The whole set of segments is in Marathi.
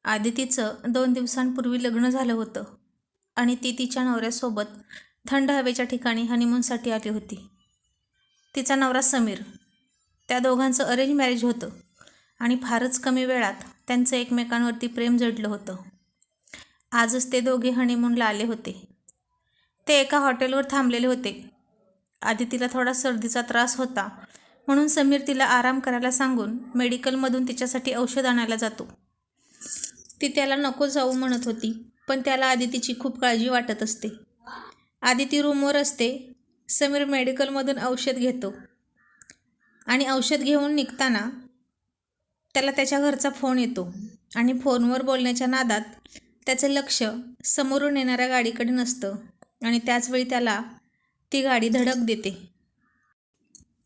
आदितीचं 2 दिवसांपूर्वी लग्न झालं होतं आणि ती तिच्या नवऱ्यासोबत थंड हवेच्या ठिकाणी हनीमूनसाठी आली होती. तिचा नवरा समीर. त्या दोघांचं अरेंज मॅरेज होतं आणि फारच कमी वेळात त्यांचं एकमेकांवरती प्रेम जडलं होतं. आजच ते दोघे हनीमूनला आले होते. ते एका हॉटेलवर थांबलेले होते. आदितीला थोडा सर्दीचा त्रास होता म्हणून समीर तिला आराम करायला सांगून मेडिकलमधून तिच्यासाठी औषध आणायला जातो. ती त्याला नको जाऊ म्हणत होती, पण त्याला आदितीची खूप काळजी वाटत असते. आदिती रूमवर असते. समीर मेडिकलमधून औषध घेतो आणि औषध घेऊन निघताना त्याला त्याच्या घरचा फोन येतो आणि फोनवर बोलण्याच्या नादात त्याचं लक्ष समोरून येणाऱ्या गाडीकडे नसतं आणि त्याचवेळी त्याला ती गाडी धडक देते.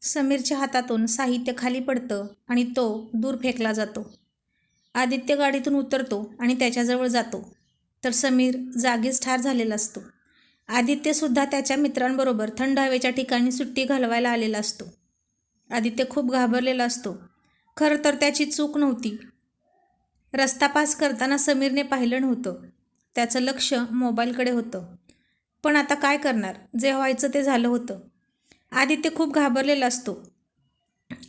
समीरच्या हातातून साहित्य खाली पडतं आणि तो दूर फेकला जातो. आदित्य गाडीतून उतरतो आणि त्याच्याजवळ जातो, तर समीर जागीच ठार झालेला असतो. आदित्यसुद्धा त्याच्या मित्रांबरोबर थंड हवेच्या ठिकाणी सुट्टी घालवायला आलेला असतो. आदित्य खूप घाबरलेला असतो. खरं तर त्याची चूक नव्हती. रस्ता पास करताना समीरने पाहिलं नव्हतं. त्याचं लक्ष मोबाईलकडे होतं. पण आता काय करणार? जे व्हायचं ते झालं होतं. आदित्य खूप घाबरलेला असतो.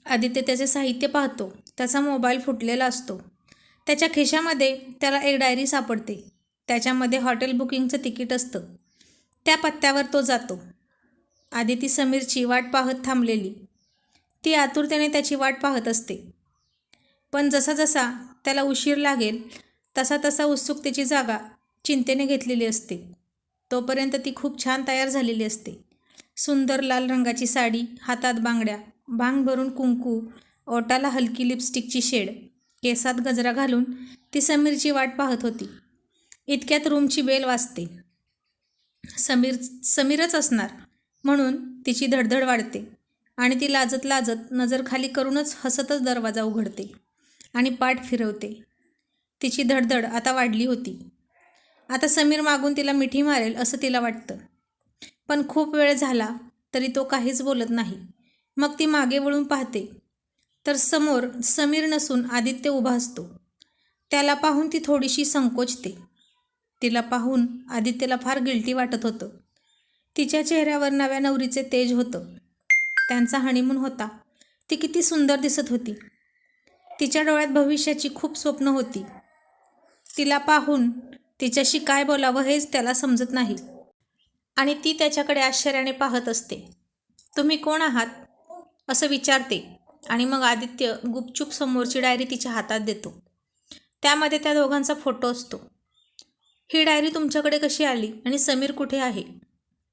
आदित्य त्याचे साहित्य पाहतो. त्याचा मोबाईल फुटलेला असतो. त्याच्या खिशामध्ये त्याला एक डायरी सापडते. त्याच्यामध्ये हॉटेल बुकिंगचं तिकीट असतं. त्या पत्त्यावर तो जातो. आदिती समीरची वाट पाहत थांबलेली. ती आतुरतेने त्याची वाट पाहत असते. पण जसा जसा त्याला उशीर लागेल तसा तसा उत्सुकतेची जागा चिंतेने घेतलेली असते. तोपर्यंत ती खूप छान तयार झालेली असते. सुंदर लाल रंगाची साडी, हातात बांगड्या, भांग भरून कुंकू, ओठाला हलकी लिपस्टिकची शेड, केसात गजरा घालून ती समीरची वाट पाहत होती. इतक्यात रूमची बेल वाजते. समीरच असणार म्हणून तिची धडधड वाढते आणि ती लाजत लाजत नजर खाली करूनच हसतच दरवाजा उघडते आणि पाठ फिरवते. तिची धडधड आता वाढली होती. आता समीर मागून तिला मिठी मारेल असं तिला वाटतं. पण खूप वेळ झाला तरी तो काहीच बोलत नाही. मग ती मागे वळून पाहते, तर समोर समीर नसून आदित्य उभा असतो. त्याला पाहून ती थोडीशी संकोचते. तिला पाहून आदित्यला फार गिल्टी वाटत होतं. तिच्या चेहऱ्यावर नव्या नवरीचे तेज होतं. त्यांचा हनीमून होता. ती किती सुंदर दिसत होती. तिच्या डोळ्यात भविष्याची खूप स्वप्न होती. तिला पाहून तिच्याशी काय बोलावं हेच त्याला समजत नाही आणि ती त्याच्याकडे आश्चर्याने पाहत असते. तुम्ही कोण आहात? असं विचारते आणि मग आदित्य गुपचूप समोरची डायरी तिच्या हातात देतो. त्यामध्ये त्या दोघांचा फोटो असतो. ही डायरी तुमच्याकडे कशी आली आणि समीर कुठे आहे?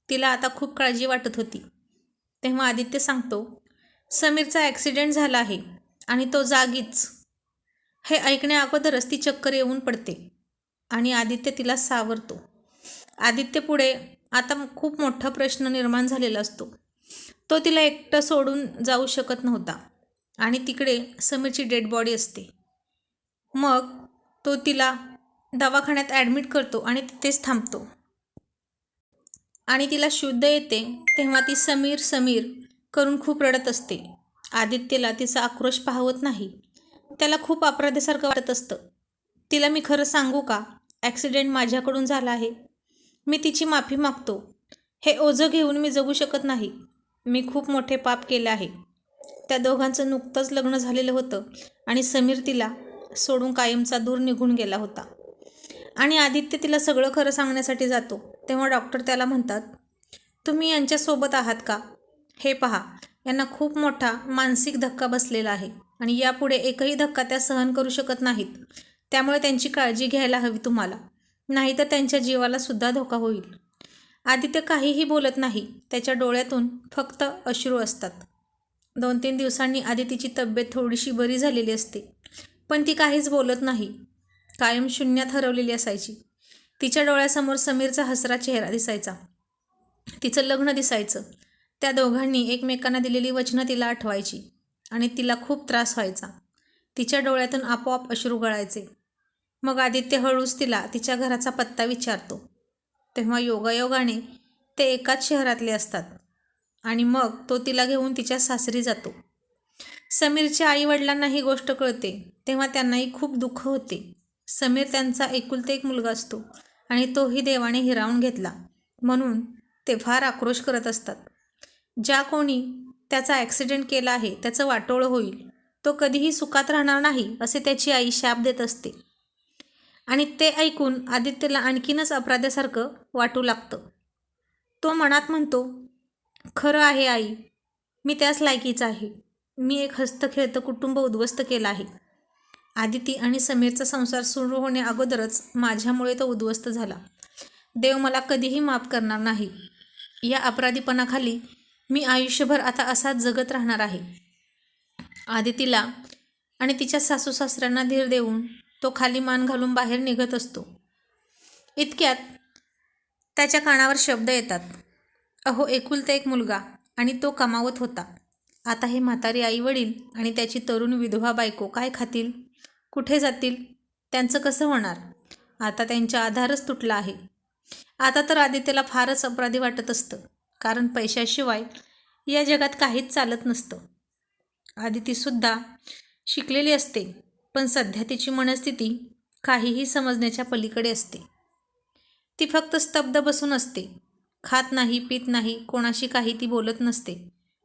तिला आता खूप काळजी वाटत होती. तेव्हा आदित्य सांगतो, समीरचा ॲक्सिडेंट झाला आहे आणि तो जागीच. हे ऐकण्या अगोदरच ती चक्कर येऊन पडते आणि आदित्य तिला सावरतो. आदित्य पुढे आता खूप मोठा प्रश्न निर्माण झालेला असतो. तो तिला एकटं सोडून जाऊ शकत नव्हता आणि तिकडे समीरची डेड बॉडी असते. मग तो तिला दवाखान्यात ॲडमिट करतो आणि तिथेच थांबतो आणि तिला शुद्ध येते तेव्हा ती समीर समीर करून खूप रडत असते. आदित्यला तिचा आक्रोश पाहवत नाही. त्याला खूप अपराध्यासारखं वाटत असतं. तिला मी खरं सांगू का? ॲक्सिडेंट माझ्याकडून झाला आहे. मी तिची माफी मागतो. हे ओझं घेऊन मी जगू शकत नाही. मी खूप मोठे पाप केले आहे. त्या दोघांचं नुकतंच लग्न झालेलं होतं आणि समीर तिला सोडून कायमचा दूर निघून गेला होता. आणि आदित्य तिला सगळं खरं सांगण्यासाठी जातो. तेव्हा डॉक्टर त्याला म्हणतात, तुम्ही यांच्यासोबत आहात का? हे पहा, यांना खूप मोठा मानसिक धक्का बसलेला आहे आणि यापुढे एकही धक्का त्या सहन करू शकत नाहीत. त्यामुळे त्यांची काळजी घ्यायला हवी तुम्हाला, नाहीतर त्यांच्या जीवाला सुद्धा धोका होईल. आदित्य काहीही बोलत नाही. त्याच्या डोळ्यातून फक्त अश्रू असतात. 2-3 दिवसांनी आदितीची तब्येत थोडीशी बरी झालेली असते, पण ती काहीच बोलत नाही. कायम शून्यात हरवलेली असायची. तिच्या डोळ्यासमोर समीरचा हसरा चेहरा दिसायचा. तिचं लग्न दिसायचं. त्या दोघांनी एकमेकांना दिलेली वचनं तिला आठवायची आणि तिला खूप त्रास व्हायचा. तिच्या डोळ्यातून आपोआप अश्रू गळायचे. मग आदित्य हळूच तिला तिच्या घराचा पत्ता विचारतो. तेव्हा योगायोगाने ते एकाच शहरातले असतात आणि मग तो तिला घेऊन तिच्या सासरी जातो. समीरच्या आईवडिलांना ही गोष्ट कळते तेव्हा त्यांनाही खूप दुःख होते. समीर त्यांचा एकुलता एक मुलगा असतो आणि तोही देवाने हिरावून घेतला म्हणून ते फार आक्रोश करत असतात. ज्या कोणी त्याचा ॲक्सिडेंट केला आहे त्याचं वाटोळं होईल, तो कधीही सुखात राहणार नाही असे त्याची आई शाप देत असते. आणि ते ऐकून आदित्यला आणखीनच अपराध्यासारखं वाटू लागतं. तो मनात म्हणतो, खरं आहे आई, मी त्याच लायकीचा आहे. मी एक हस्तखेळतं कुटुंब उद्ध्वस्त केलं आहे. आदिती आणि समीरचा संसार सुरू होण्या अगोदरच माझ्यामुळे तो उद्ध्वस्त झाला. देव मला कधीही माफ करणार नाही. या अपराधीपणाखाली मी आयुष्यभर आता असाच जगत राहणार आहे. आदितीला आणि तिच्या सासू सासऱ्यांना धीर देऊन तो खाली मान घालून बाहेर निघत असतो. इतक्यात त्याच्या कानावर शब्द येतात. अहो, एकुलता एक मुलगा आणि तो कमावत होता. आता हे म्हातारी आई वडील आणि त्याची तरुण विधवा बायको काय खातील, कुठे जातील, त्यांचं कसं होणार? आता त्यांचा आधारच तुटला आहे. आता तर आदित्यला फारच अपराधी वाटत असतं, कारण पैशाशिवाय या जगात काहीच चालत नसतं. आदितीसुद्धा शिकलेली असते, पण सध्या तिची मनस्थिती काहीही समजण्याच्या पलीकडे असते. ती फक्त स्तब्ध बसून असते. खात नाही, पित नाही, कोणाशी काही ती बोलत नसते.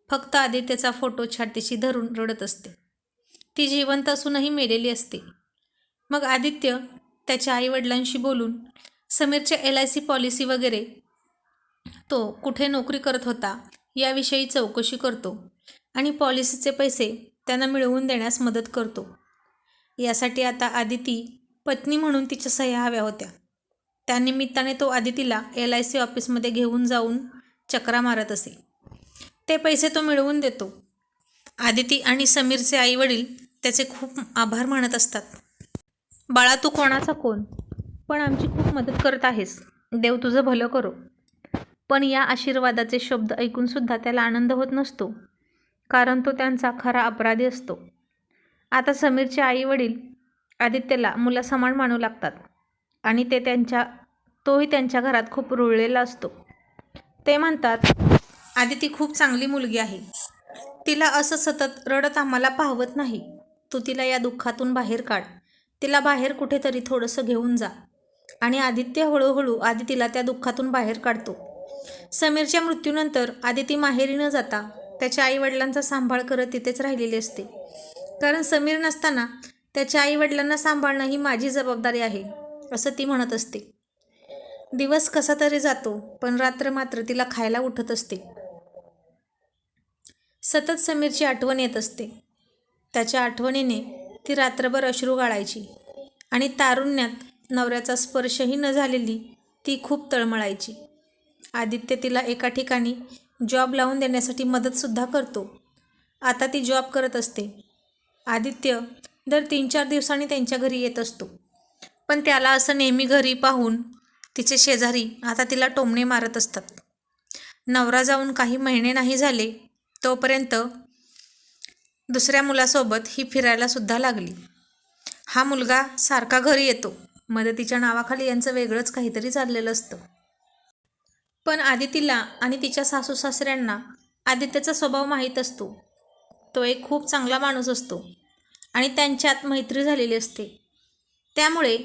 फक्त आदित्यचा फोटो छातीशी धरून रडत असते. ती जिवंत असूनही मेलेली असते. मग आदित्य त्याच्या आईवडिलांशी बोलून समीरच्या LIC पॉलिसी वगैरे, तो कुठे नोकरी करत होता याविषयी चौकशी करतो आणि पॉलिसीचे पैसे त्यांना मिळवून देण्यास मदत करतो. यासाठी आता आदिती पत्नी म्हणून तिच्या सह्या हव्या होत्या. त्यानिमित्ताने तो आदितीला LIC ऑफिसमध्ये घेऊन जाऊन चक्रा मारत असे. ते पैसे तो मिळवून देतो. आदिती आणि समीरचे आईवडील त्याचे खूप आभार मानत असतात. बाळा, तू कोणाचा कोण, पण आमची खूप मदत करत आहेस. देव तुझं भलं करो. पण या आशीर्वादाचे शब्द ऐकूनसुद्धा त्याला आनंद होत नसतो, कारण तो त्यांचा खरा अपराधी असतो. आता समीरचे आईवडील आदित्यला मुलासमान मानू लागतात आणि तोही त्यांच्या घरात खूप रुळलेला असतो. ते म्हणतात, आदिती खूप चांगली मुलगी आहे. तिला असं सतत रडत आम्हाला पाहवत नाही. तू तिला या दुःखातून बाहेर काढ. तिला बाहेर कुठेतरी थोडंसं घेऊन जा. आणि आदित्य हळूहळू आदितीला त्या दुःखातून बाहेर काढतो. समीरच्या मृत्यूनंतर आदिती माहेरी न जाता त्याच्या आईवडिलांचा सांभाळ करत तिथेच राहिलेली असते, कारण समीर नसताना त्याच्या आईवडिलांना सांभाळणं ही माझी जबाबदारी आहे असं ती म्हणत असते. दिवस कसा तरी जातो, पण रात्र मात्र तिला खायला उठत असते. सतत समीरची आठवण येत असते. त्याच्या आठवणीने ती रात्रभर अश्रू गाळायची आणि तारुण्यात नवऱ्याचा स्पर्शही न झालेली ती खूप तळमळायची. आदित्य तिला एका ठिकाणी जॉब लावून देण्यासाठी मदतसुद्धा करतो. आता ती जॉब करत असते. आदित्य दर 3-4 दिवसांनी त्यांच्या घरी येत असतो, पण त्याला असं नेहमी घरी पाहून तिचे शेजारी आता तिला टोमणे मारत असतात. नवरा जाऊन काही महिने नाही झाले तोपर्यंत दुसऱ्या मुलासोबत ही फिरायला सुद्धा लागली. हा मुलगा सारखा घरी येतो. मदतीच्या नावाखाली यांचं वेगळंच काहीतरी चाललेलं असतं. पण आदितीला आणि तिच्या सासू सासऱ्यांना आदित्यचा स्वभाव माहीत असतो. तो एक खूप चांगला माणूस असतो आणि त्यांच्यात मैत्री झालेली असते. त्यामुळे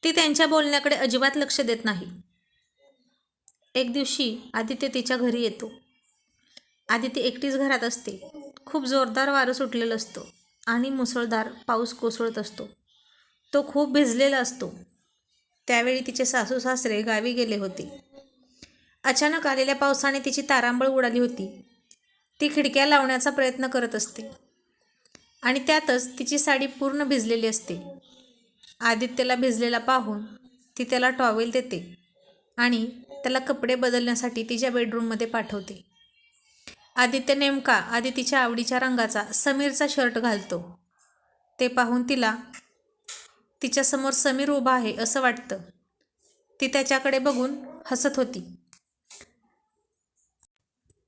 ती त्यांच्या बोलण्याकडे अजिबात लक्ष देत नाही. एक दिवशी आदित्य तिच्या घरी येतो. आदिती एकटीच घरात असते. खूप जोरदार वारं सुटलेलं असतं आणि मुसळधार पाऊस कोसळत असतो. तो खूप भिजलेला असतो. त्यावेळी तिचे सासू सासरे गावी गेले होते. अचानक आलेल्या पावसाने तिची तारांबळ उडाली होती. ती खिडक्या लावण्याचा प्रयत्न करत असते आणि त्यातच तिची साडी पूर्ण भिजलेली असते. आदित्यला भिजलेला पाहून ती त्याला टॉवेल देते आणि त्याला कपडे बदलण्यासाठी तिच्या बेडरूममध्ये पाठवते. आदित्य नेमका आदितीच्या आवडीच्या रंगाचा समीरचा शर्ट घालतो. ते पाहून तिला तिच्यासमोर समीर उभा आहे असं वाटतं. ती त्याच्याकडे बघून हसत होती.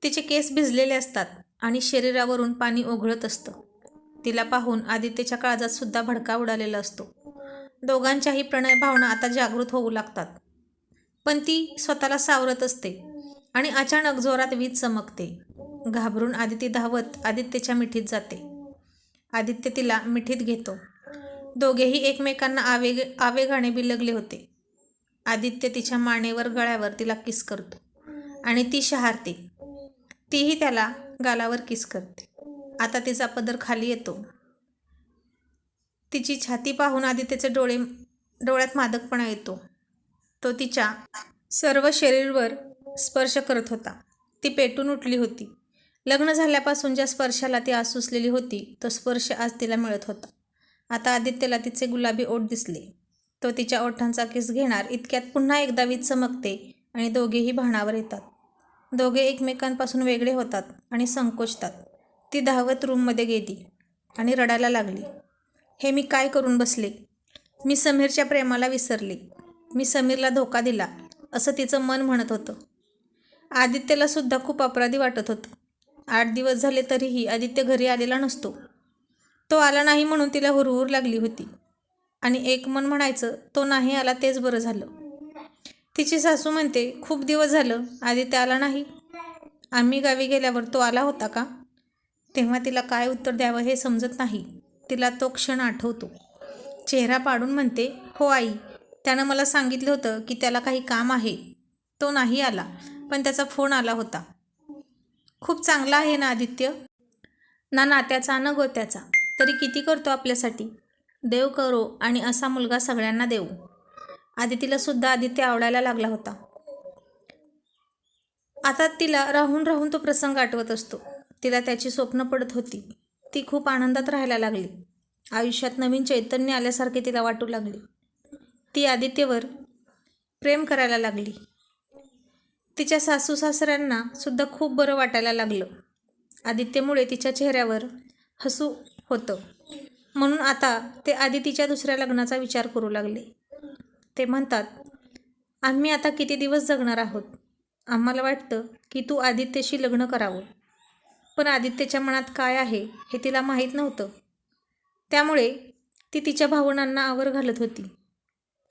तिचे केस भिजलेले असतात आणि शरीरावरून पाणी ओघळत असतं. तिला पाहून आदित्यच्या काळजात सुद्धा भडका उडालेला असतो. दोघांच्याही प्रणय भावना आता जागृत होऊ लागतात. पण ती स्वतःला सावरत असते आणि अचानक जोरात वीज चमकते. घाबरून आदिती धावत आदित्यच्या मिठीत जाते. आदित्य तिला मिठीत घेतो. दोघेही एकमेकांना आवेगाने बिलगले होते. आदित्य तिच्या मानेवर गळ्यावर तिला किस करतो आणि ती शहारते. तीही त्याला गालावर किस करते. आता तिचा पदर खाली येतो. तिची छाती पाहून आदित्यचे डोळ्यात मादकपणा येतो. तो तिच्या सर्व शरीरावर स्पर्श करत होता. ती पेटून उठली होती. लग्न झाल्यापासून ज्या स्पर्शाला ती आसुसलेली होती तो स्पर्श आज तिला मिळत होता. आता आदित्यला तिचे गुलाबी ओठ दिसले. तो तिच्या ओठांचा किस घेणार इतक्यात पुन्हा एकदा वीज चमकते आणि दोघेही भानावर येतात. दोघे एकमेकांपासून वेगळे होतात आणि संकोचतात. ती धावत रूममध्ये गेली आणि रडायला लागली. हे मी काय करून बसले? मी समीरच्या प्रेमाला विसरले. मी समीरला धोका दिला असं तिचं मन म्हणत होतं. आदित्यला सुद्धा खूप अपराधी वाटत होतं. 8 दिवस झाले तरीही आदित्य घरी आलेला नसतो. तो आला नाही म्हणून तिला हुरहुर लागली होती आणि एक मन म्हणायचं तो नाही आला तेच बरं झालं. तिची सासू म्हणते, खूप दिवस झालं आदित्य आला नाही. आम्ही गावी गेल्यावर तो आला होता का? तेव्हा तिला काय उत्तर द्यावं हे समजत नाही. तिला तो क्षण आठवतो. चेहरा पाडून म्हणते, हो आई, त्यानं मला सांगितलं होतं की त्याला काही काम आहे. तो नाही आला, पण त्याचा फोन आला होता. खूप चांगला आहे ना आदित्य? ना नात्याचा न गोत्याचा, तरी किती करतो आपल्यासाठी. देव करो आणि असा मुलगा सगळ्यांना देऊ. आदितीला सुद्धा आदित्य आवडायला लागला होता. आता तिला राहून राहून तो प्रसंग आठवत असतो. तिला त्याची स्वप्न पडत होती. ती खूप आनंदात राहायला लागली. आयुष्यात नवीन चैतन्य आल्यासारखे तिला वाटू लागले. ती आदित्यवर प्रेम करायला लागली. तिच्या सासू सासऱ्यांना सुद्धा खूप बरं वाटायला लागलं. आदित्यमुळे तिच्या चेहऱ्यावर हसू होतं. म्हणून आता ते आदितीच्या दुसऱ्या लग्नाचा विचार करू लागले. ते म्हणतात, आम्ही आता किती दिवस जगणार आहोत. आम्हाला वाटतं की तू आदित्यशी लग्न करावं. पण आदित्यच्या मनात काय आहे हे तिला माहीत नव्हतं. त्यामुळे ती तिच्या भावनांना आवर घालत होती.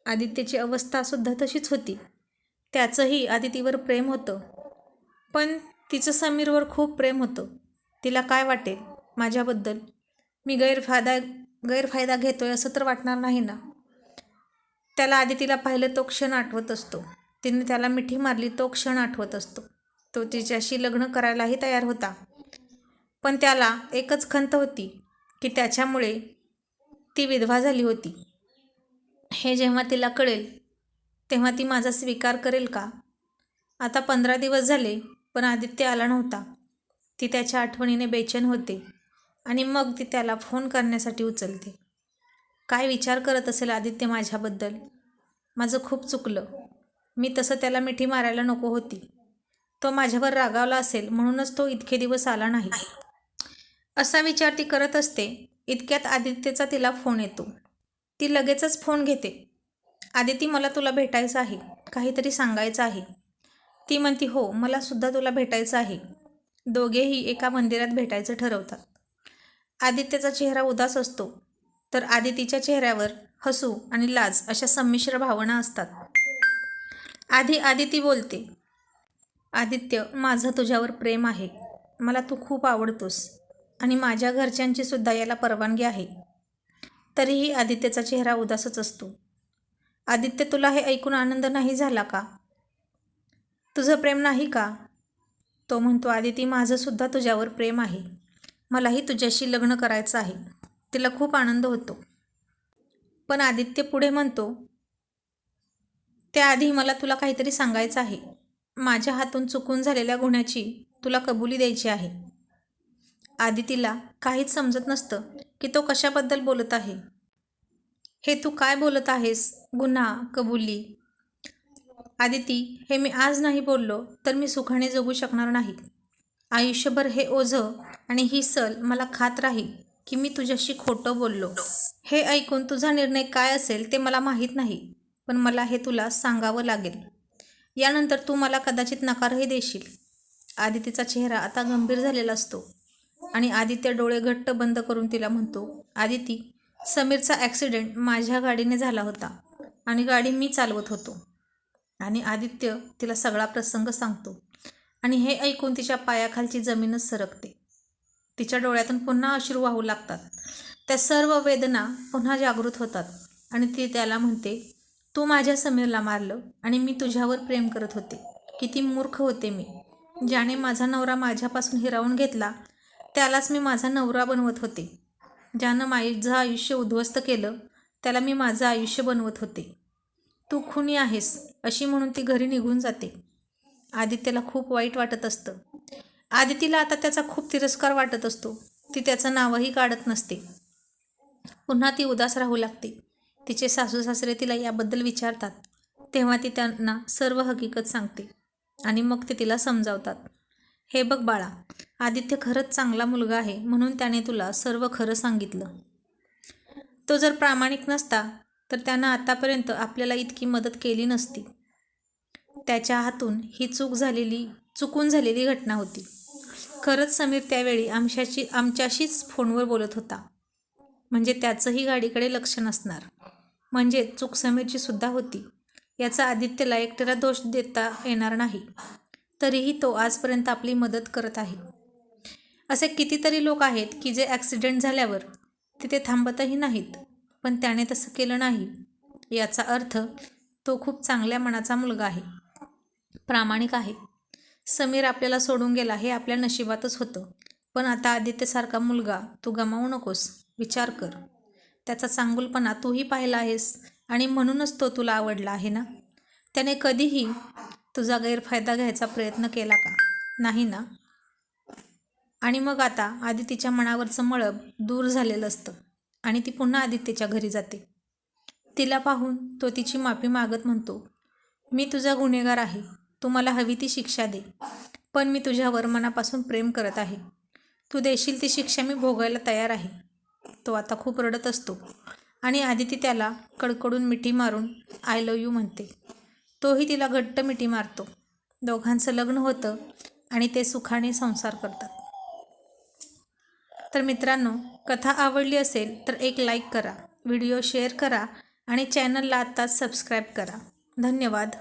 आदित्यची अवस्थासुद्धा तशीच होती. त्याचंही आदितीवर प्रेम होतं, पण तिचं समीरवर खूप प्रेम होतं. तिला काय वाटेल माझ्याबद्दल? मी गैरफायदा घेतोय असं तर वाटणार नाही ना? त्याला आदितीला पाहिलं तो क्षण आठवत असतो. तिने त्याला मिठी मारली तो क्षण आठवत असतो. तो तिच्याशी लग्न करायलाही तयार होता. पण त्याला एकच खंत होती की त्याच्यामुळे ती विधवा झाली होती. हे जेव्हा तिला कळेल तेव्हा ती माझा स्वीकार करेल का? आता 15 दिवस झाले पण आदित्य आला नव्हता. ती त्याच्या आठवणीने बेचैन होते आणि मग ती त्याला फोन करण्यासाठी उचलते. काय विचार करत असेल आदित्य माझ्याबद्दल? माझं खूप चुकलं. मी तसं त्याला मिठी मारायला नको होती. तो माझ्यावर रागावला असेल म्हणूनच तो इतके दिवस आला नाही. असा विचार ती करत असते. इतक्यात आदित्यचा तिला फोन येतो. ती लगेचच फोन घेते. आदिती, मला तुला भेटायचं आहे, काहीतरी सांगायचं आहे. ती म्हणती, हो, मला सुद्धा तुला भेटायचं आहे. दोघेही एका मंदिरात भेटायचं ठरवतात. आदित्यचा चेहरा उदास असतो तर आदितीच्या चेहऱ्यावर हसू आणि लाज अशा संमिश्र भावना असतात. आधी आदिती बोलते, आदित्य, माझं तुझ्यावर प्रेम आहे. मला तू खूप आवडतोस आणि माझ्या घरच्यांची सुद्धा याला परवानगी आहे. तरीही आदित्यचा चेहरा उदासच असतो. आदित्य, तुला हे ऐकून आनंद नाही झाला का? तुझं प्रेम नाही का? तो म्हणतो, आदिती, माझं सुद्धा तुझ्यावर प्रेम आहे. मलाही तुझ्याशी लग्न करायचं आहे. तिला खूप आनंद होतो. पण आदित्य पुढे म्हणतो, त्याआधी मला तुला काहीतरी सांगायचं आहे. माझ्या हातून चुकून झालेल्या गुन्ह्याची तुला कबुली द्यायची आहे. आदितीला काहीच समजत नसतं की तो कशाबद्दल बोलत आहे. हे तू काय बोलत आहेस? गुन्हा, कबुली? आदिती, हे मी आज नाही बोललो तर मी सुखाने जगू शकणार नाही. आयुष्यभर हे ओझं आणि ही सल मला खात राहील की मी तुझ्याशी खोटं बोललो. हे ऐकून तुझा निर्णय काय असेल ते मला माहीत नाही, पण मला हे तुला सांगावं लागेल. यानंतर तू मला कदाचित नकारही देशील. आदितीचा चेहरा आता गंभीर झालेला असतो आणि आदित्य डोळे घट्ट बंद करून तिला म्हणतो, आदिती, समीरचा ॲक्सिडेंट माझ्या गाडीने झाला होता आणि गाडी मी चालवत होतो. आणि आदित्य तिला सगळा प्रसंग सांगतो आणि हे ऐकून तिच्या पायाखालची जमीनच सरकते. तिच्या डोळ्यातून पुन्हा अश्रू वाहू लागतात. त्या सर्व वेदना पुन्हा जागृत होतात आणि ती त्याला म्हणते, तू माझ्या समीरला मारलं आणि मी तुझ्यावर प्रेम करत होते. किती मूर्ख होते मी. ज्याने माझा नवरा माझ्यापासून हिरावून घेतला त्यालाच मी माझा नवरा बनवत होते. ज्यानं माझं आयुष्य उद्ध्वस्त केलं त्याला मी माझं आयुष्य बनवत होते. तू खुनी आहेस अशी म्हणून ती घरी निघून जाते. आदित्यला खूप वाईट वाटत असतं. आदितीला आता त्याचा खूप तिरस्कार वाटत असतो. ती त्याचं नावही काढत नसते. पुन्हा ती उदास राहू लागते. तिचे सासू सासरे तिला याबद्दल विचारतात तेव्हा ती त्यांना सर्व हकीकत सांगते आणि मग ते तिला समजावतात. हे बघ बाळा, आदित्य खरंच चांगला मुलगा आहे म्हणून त्याने तुला सर्व खरं सांगितलं. तो जर प्रामाणिक नसता तर त्यानं आतापर्यंत आपल्याला इतकी मदत केली नसती. त्याच्या हातून ही चुकून झालेली घटना होती. खरंच समीर त्यावेळी आमच्याशीच फोनवर बोलत होता. म्हणजे त्याचंही गाडीकडे लक्ष नसणार. म्हणजे चूक समीरची सुद्धा होती. याचा आदित्यला एकट्याला दोष देता येणार नाही. तरीही तो आजपर्यंत आपली मदत करत आहे. असे कितीतरी लोक आहेत की जे ॲक्सिडेंट झाल्यावर तिथे थांबतही नाहीत, पण त्याने तसं केलं नाही. याचा अर्थ तो खूप चांगल्या मनाचा मुलगा आहे, प्रामाणिक आहे. समीर आपल्याला सोडून गेला हे आपल्या नशिबातच होतं. पण आता आदित्यसारखा मुलगा तू गमावू नकोस. विचार कर. त्याचा चांगुलपणा तूही पाहिला आहेस आणि म्हणूनच तो तुला आवडला आहे ना. त्याने कधीही तुझा गैरफायदा घ्यायचा प्रयत्न केला का? नाही ना. आणि मग आता आदितीच्या मनावरचं मळब दूर झालेलं असतं आणि ती पुन्हा आदित्यच्या घरी जाते. तिला पाहून तो तिची माफी मागत म्हणतो, मी तुझा गुन्हेगार आहे. तू मला हवी ती शिक्षा दे. पण मी तुझ्यावर मनापासून प्रेम करत आहे. तू देशील ती शिक्षा मी भोगायला तयार आहे. तो आता खूप रडत असतो आणि आदिती त्याला कडकडून मिठी मारून आय लव्ह यू म्हणते. तोही तिला घट्ट मिठी मारतो. दोघांचं लग्न होतं आणि ते सुखाने संसार करतात. तर मित्रांनो, कथा आवडली असेल तर एक लाईक करा, व्हिडिओ शेअर करा आणि चॅनलला आत्ताच सबस्क्राईब करा. धन्यवाद.